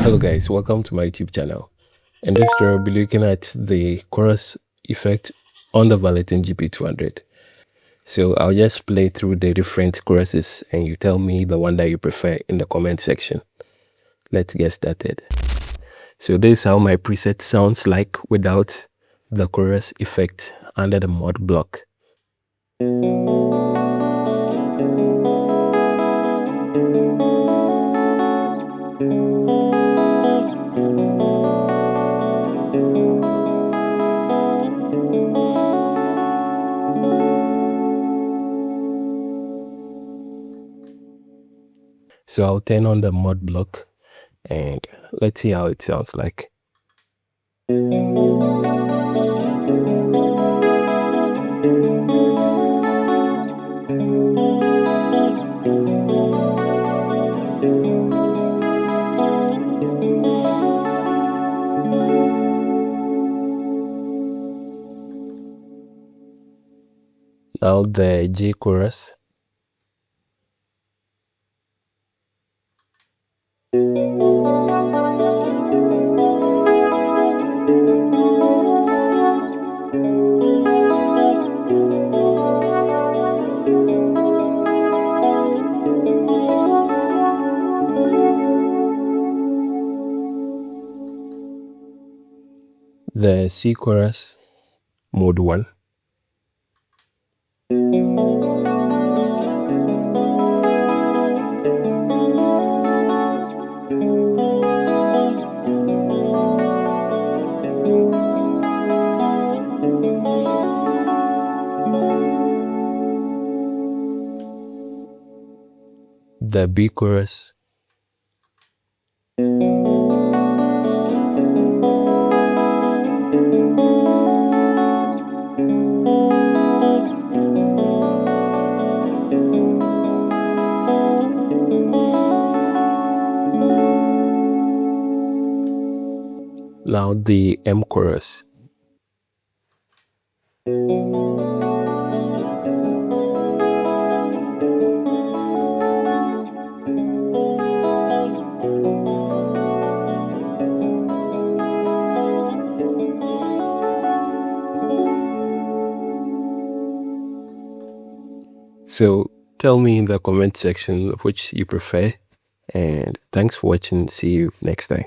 Hello guys, welcome to my YouTube channel. In this tutorial, I'll be looking at the chorus effect on the Valeton GP200. So I'll just play through the different choruses and you tell me the one that you prefer in the comment section. Let's get started. So this is how my preset sounds like without the chorus effect under the mod block. So I'll turn on the mod block and let's see how it sounds like. Now the G chorus. The C chorus, mode 1. The B chorus. Now the M chorus. So tell me in the comment section which you prefer, and thanks for watching. See you next time.